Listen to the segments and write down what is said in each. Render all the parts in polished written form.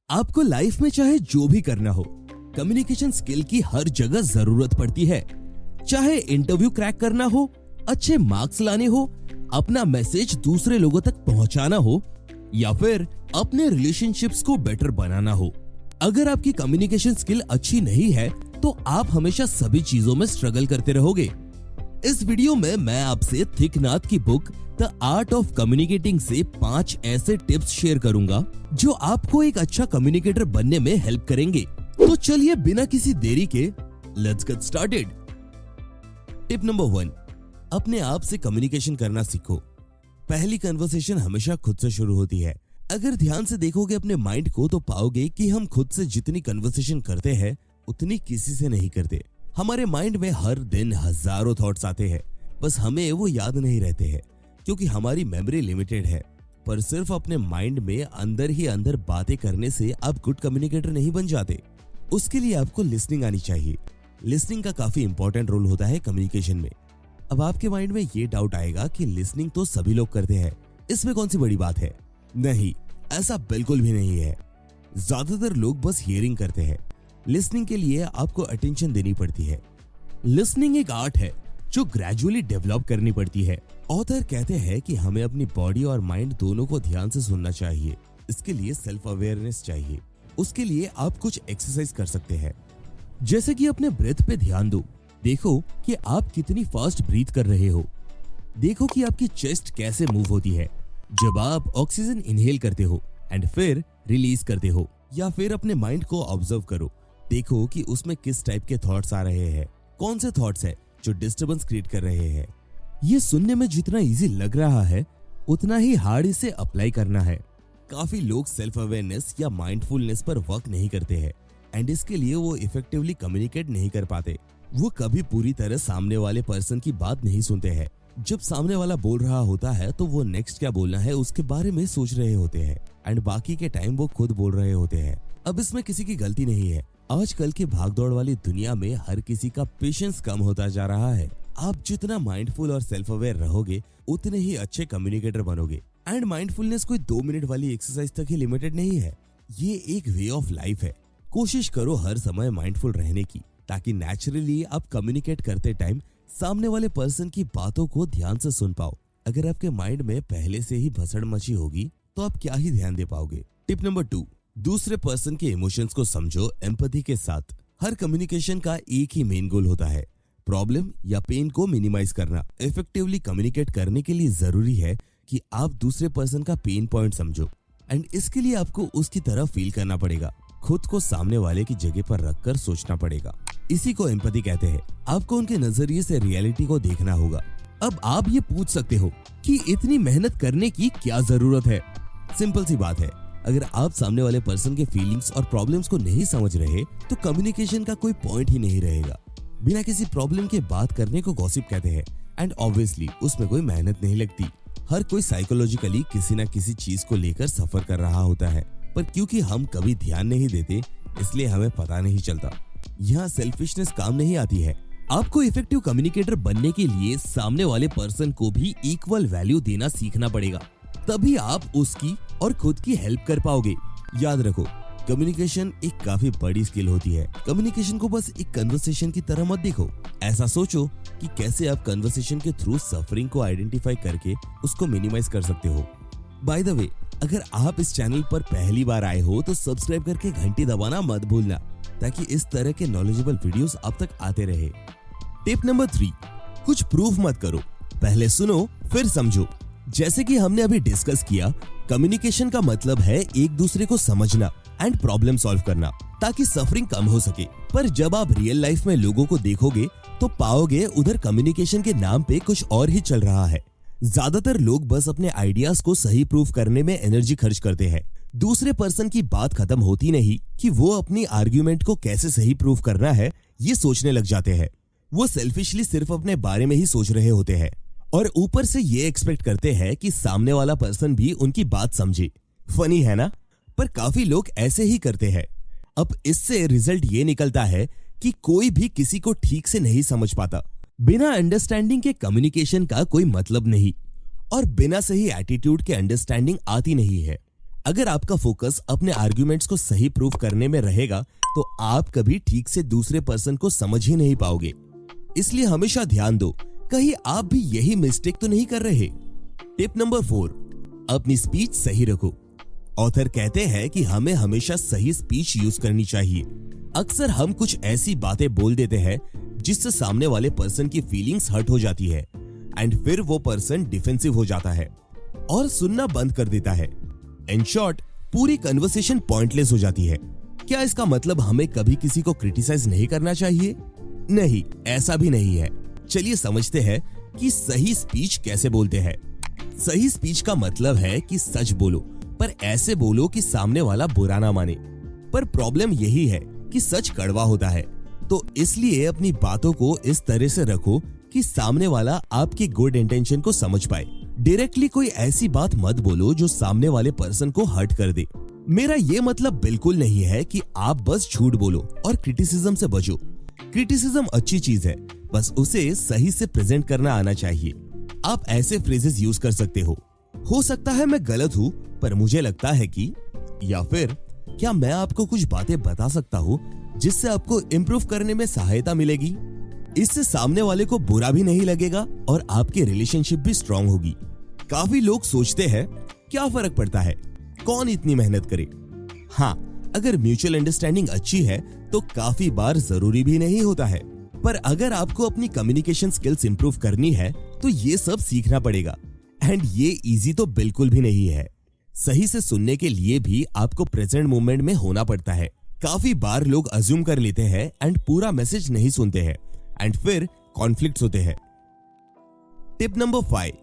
आपको लाइफ में चाहे जो भी करना हो, कम्युनिकेशन स्किल की हर जगह जरूरत पड़ती है। चाहे इंटरव्यू क्रैक करना हो, अच्छे मार्क्स लाने हो, अपना मैसेज दूसरे लोगों तक पहुंचाना हो या फिर अपने रिलेशनशिप्स को बेटर बनाना हो। अगर आपकी कम्युनिकेशन स्किल अच्छी नहीं है तो आप हमेशा सभी चीजों में स्ट्रगल करते रहोगे। इस वीडियो में मैं आपसे थिक नाथ की book the art of communicating से 5 ऐसे टिप्स शेयर करूंगा जो आपको एक अच्छा कम्युनिकेटर बनने में हेल्प करेंगे। तो चलिए बिना किसी देरी के let's get started. Tip number 1, अपने आप से कम्युनिकेशन करना सीखो। पहली कन्वर्सेशन हमेशा खुद से शुरू होती है। अगर ध्यान से देखोगे अपने माइंड को तो पाओगे कि हम खुद से जितनी कन्वर्सेशन करते हैं उतनी किसी से नहीं करते। हमारे माइंड में हर दिन हजारों थॉट्स आते हैं, बस हमें वो याद नहीं रहते हैं क्योंकि हमारी मेमोरी लिमिटेड है। पर सिर्फ अपने माइंड में अंदर ही अंदर बातें करने से आप गुड कम्युनिकेटर नहीं बन जाते। उसके लिए आपको लिसनिंग आनी चाहिए। लिसनिंग का काफी इंपॉर्टेंट रोल होता है कम्युनिकेशन में। अब आपके माइंड में ये डाउट आएगा कि लिसनिंग तो सभी लोग करते हैं, इसमें कौन सी बड़ी बात है। नहीं, ऐसा बिल्कुल भी नहीं है। ज्यादातर लोग बस हियरिंग करते हैं। लिसनिंग के लिए आपको अटेंशन देनी पड़ती है। लिसनिंग एक आर्ट है जो ग्रेजुअली डेवलप करनी पड़ती है। ऑथर कहते हैं कि हमें अपनी बॉडी और माइंड दोनों को ध्यान से सुनना चाहिए। इसके लिए सेल्फ अवेयरनेस चाहिए। उसके लिए आप कुछ एक्सरसाइज कर सकते हैं, जैसे कि अपने ब्रेथ पे ध्यान दो। देखो कि आप कितनी फास्ट ब्रीथ कर रहे हो। देखो कि आपकी चेस्ट कैसे मूव होती है जब आप ऑक्सीजन इनहेल करते हो एंड फिर रिलीज करते हो। या फिर अपने माइंड को ऑब्जर्व करो। देखो कि उसमें किस टाइप के थॉट्स आ रहे हैं, कौन से थॉट्स है जो डिस्टर्बेंस क्रिएट कर रहे हैं। ये सुनने में जितना इजी लग रहा है उतना ही हार्ड इसे अप्लाई करना है। काफी लोग सेल्फ अवेयरनेस या माइंडफुलनेस पर वर्क नहीं करते हैं एंड इसके लिए वो इफेक्टिवली कम्युनिकेट नहीं कर पाते। वो कभी पूरी तरह सामने वाले पर्सन की बात नहीं सुनते हैं। जब सामने वाला बोल रहा होता है तो वो नेक्स्ट क्या बोलना है उसके बारे में सोच रहे होते हैं एंड बाकी के टाइम वो खुद बोल रहे होते हैं। अब इसमें किसी की गलती नहीं है। आजकल की भागदौड़ वाली दुनिया में हर किसी का पेशेंस कम होता जा रहा है। आप जितना माइंडफुल और सेल्फ अवेयर रहोगे उतने ही अच्छे कम्युनिकेटर बनोगे। एंड माइंडफुलनेस कोई 2 मिनट वाली एक्सरसाइज तक ही लिमिटेड नहीं है, ये एक वे ऑफ लाइफ है। कोशिश करो हर समय माइंडफुल रहने की, ताकि नेचुरली आप कम्युनिकेट करते टाइम सामने वाले पर्सन की बातों को ध्यान से सुन पाओ। अगर आपके माइंड में पहले से ही भसड़ मची होगी तो आप क्या ही ध्यान दे पाओगे। टिप नंबर 2, दूसरे पर्सन के इमोशंस को समझो एम्पैथी के साथ। हर कम्युनिकेशन का एक ही मेन गोल होता है, प्रॉब्लम या पेन को मिनिमाइज करना। इफेक्टिवली कम्युनिकेट करने के लिए जरूरी है कि आप दूसरे पर्सन का पेन पॉइंट समझो एंड इसके लिए आपको उसकी तरह फील करना पड़ेगा। खुद को सामने वाले की जगह पर रखकर सोचना पड़ेगा। इसी को एम्पैथी कहते हैं। आपको उनके नजरिए से रियलिटी को देखना होगा। अब आप ये पूछ सकते हो कि इतनी मेहनत करने की क्या जरूरत है। सिंपल सी बात है, अगर आप सामने वाले पर्सन के फीलिंग्स और प्रॉब्लम्स को नहीं समझ रहे तो कम्युनिकेशन का कोई पॉइंट ही नहीं रहेगा। बिना किसी प्रॉब्लम के बात करने को गॉसिप कहते हैं एंड ऑब्वियसली उसमें कोई मेहनत नहीं लगती। हर कोई साइकोलॉजिकली किसी न किसी चीज को लेकर सफर कर रहा होता है, पर क्योंकि हम कभी ध्यान नहीं देते इसलिए हमें पता नहीं चलता। यहाँ सेल्फिशनेस काम नहीं आती है। आपको इफेक्टिव कम्युनिकेटर बनने के लिए सामने वाले पर्सन को भी इक्वल वैल्यू देना सीखना पड़ेगा, तभी आप उसकी और खुद की हेल्प कर पाओगे। याद रखो, कम्युनिकेशन एक काफी बड़ी स्किल होती है। कम्युनिकेशन को बस एक कन्वर्सेशन की तरह मत देखो। ऐसा सोचो कि कैसे आप कन्वर्सेशन के थ्रू सफरिंग को आइडेंटिफाई करके उसको मिनिमाइज कर सकते हो। बाय द वे, अगर आप इस चैनल पर पहली बार आए हो तो सब्सक्राइब करके घंटी दबाना मत भूलना, ताकि इस तरह के नॉलेजेबल वीडियोस आप तक आते रहे। टिप नंबर 3, कुछ प्रूफ मत करो, पहले सुनो फिर समझो। जैसे कि हमने अभी डिस्कस किया, कम्युनिकेशन का मतलब है एक दूसरे को समझना एंड प्रॉब्लम सॉल्व करना, ताकि सफरिंग कम हो सके। पर जब आप रियल लाइफ में लोगों को देखोगे तो पाओगे उधर कम्युनिकेशन के नाम पे कुछ और ही चल रहा है। ज्यादातर लोग बस अपने आइडियाज को सही प्रूफ करने में एनर्जी खर्च करते हैं। दूसरे पर्सन की बात खत्म होती नहीं कि वो अपनी आर्ग्यूमेंट को कैसे सही प्रूफ करना है, ये सोचने लग जाते हैं। वो सेल्फिशली सिर्फ अपने बारे में ही सोच रहे होते हैं और ऊपर से ये एक्सपेक्ट करते हैं कि सामने वाला पर्सन भी उनकी बात समझे। फनी है ना? पर काफी लोग ऐसे ही करते हैं। अब इससे रिजल्ट ये निकलता है कि कोई भी किसी को ठीक से नहीं समझ पाता। बिना अंडरस्टैंडिंग के कम्युनिकेशन का कोई मतलब नहीं और बिना सही एटीट्यूड के अंडरस्टैंडिंग आती नहीं है। अगर आपका फोकस अपने आर्ग्यूमेंट्स को सही प्रूव करने में रहेगा तो आप कभी ठीक से दूसरे पर्सन को समझ ही नहीं पाओगे। इसलिए हमेशा ध्यान दो कहीं आप भी यही मिस्टेक तो नहीं कर रहे। टिप नंबर 4, अपनी स्पीच सही रखो। ऑथर कहते हैं कि हमें हमेशा सही स्पीच यूज करनी चाहिए। अक्सर हम कुछ ऐसी बातें बोल देते हैं जिससे सामने वाले पर्सन की फीलिंग्स हर्ट हो जाती है एंड फिर वो पर्सन डिफेंसिव हो जाता है और सुनना बंद कर देता है। इन शॉर्ट, पूरी कन्वर्सेशन पॉइंटलेस हो जाती है। क्या इसका मतलब हमें कभी किसी को क्रिटिसाइज नहीं करना चाहिए? नहीं, ऐसा भी नहीं है। चलिए समझते हैं कि सही स्पीच कैसे बोलते हैं। सही स्पीच का मतलब है कि सच बोलो, पर ऐसे बोलो कि सामने वाला बुरा ना माने। पर प्रॉब्लम यही है कि सच कड़वा होता है, तो इसलिए अपनी बातों को इस तरह से रखो कि सामने वाला आपकी गुड इंटेंशन को समझ पाए। डायरेक्टली कोई ऐसी बात मत बोलो जो सामने वाले पर्सन को हर्ट कर दे। मेरा ये मतलब बिल्कुल नहीं है कि आप बस झूठ बोलो और क्रिटिसिज्म से बचो। क्रिटिसिज्म अच्छी चीज है, बस उसे सही से प्रेजेंट करना आना चाहिए। आप ऐसे फ्रेजेस यूज कर सकते हो सकता है मैं गलत हूँ पर मुझे लगता है कि, या फिर क्या मैं आपको कुछ बातें बता सकता हूँ जिससे आपको इम्प्रूव करने में सहायता मिलेगी। इससे सामने वाले को बुरा भी नहीं लगेगा और आपकी रिलेशनशिप भी स्ट्रांग होगी। काफी लोग सोचते हैं क्या फर्क पड़ता है, कौन इतनी मेहनत करे। हाँ, अगर म्यूचुअल अंडरस्टैंडिंग अच्छी है तो काफी बार जरूरी भी नहीं होता है। पर अगर आपको अपनी कम्युनिकेशन स्किल्स इंप्रूव करनी है तो ये सब सीखना पड़ेगा एंड ये इजी तो बिल्कुल भी नहीं है। सही से सुनने के लिए भी आपको प्रेजेंट मोमेंट में होना पड़ता है। काफी बार लोग अज्यूम कर लेते हैं एंड पूरा मैसेज नहीं सुनते हैं एंड फिर कॉन्फ्लिक्ट्स होते हैं। टिप नंबर 5,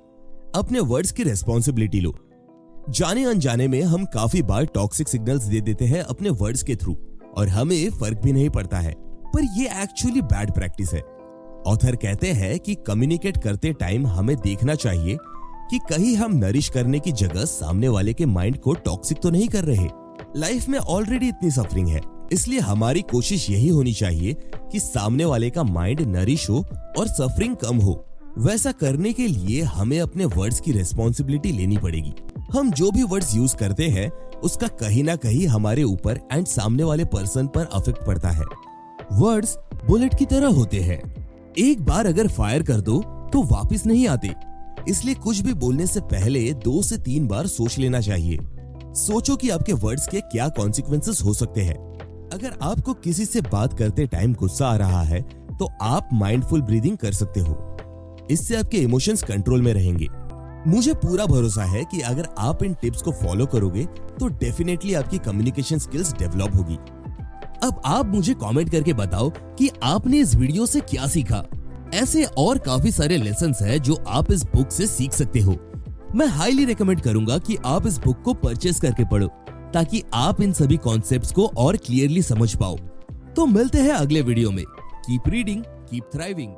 अपने वर्ड्स की रेस्पॉन्सिबिलिटी लो। जाने अनजाने में हम काफी बार टॉक्सिक सिग्नल्स दे देते हैं अपने वर्ड्स के थ्रू और हमें फर्क भी नहीं पड़ता है, पर ये एक्चुअली बैड प्रैक्टिस है। ऑथर कहते हैं कि कम्युनिकेट करते टाइम हमें देखना चाहिए कि कहीं हम नरिश करने की जगह सामने वाले के माइंड को टॉक्सिक तो नहीं कर रहे। लाइफ में ऑलरेडी इतनी सफरिंग है, इसलिए हमारी कोशिश यही होनी चाहिए कि सामने वाले का माइंड नरिश हो और सफरिंग कम हो। वैसा करने के लिए हमें अपने वर्ड्स की रेस्पॉन्सिबिलिटी लेनी पड़ेगी। हम जो भी वर्ड्स यूज करते हैं उसका कहीं ना कहीं हमारे ऊपर एंड सामने वाले पर्सन पर अफेक्ट पड़ता है। वर्ड्स बुलेट की तरह होते हैं, एक बार अगर फायर कर दो तो वापस नहीं आते। इसलिए कुछ भी बोलने से पहले 2 से 3 बार सोच लेना चाहिए। सोचो कि आपके वर्ड्स के क्या कॉन्सिक्वेंसेस हो सकते हैं। अगर आपको किसी से बात करते टाइम गुस्सा आ रहा है तो आप माइंडफुल ब्रीदिंग कर सकते हो। इससे आपके इमोशंस कंट्रोल में रहेंगे। मुझे पूरा भरोसा है कि अगर आप इन टिप्स को फॉलो करोगे तो डेफिनेटली आपकी कम्युनिकेशन स्किल्स डेवलप होगी। अब आप मुझे कमेंट करके बताओ कि आपने इस वीडियो से क्या सीखा। ऐसे और काफी सारे लेसन्स हैं जो आप इस बुक से सीख सकते हो। मैं हाईली रेकमेंड करूंगा कि आप इस बुक को परचेज करके पढ़ो ताकि आप इन सभी कॉन्सेप्ट्स को और क्लियरली समझ पाओ। तो मिलते हैं अगले वीडियो में। Keep reading, keep thriving.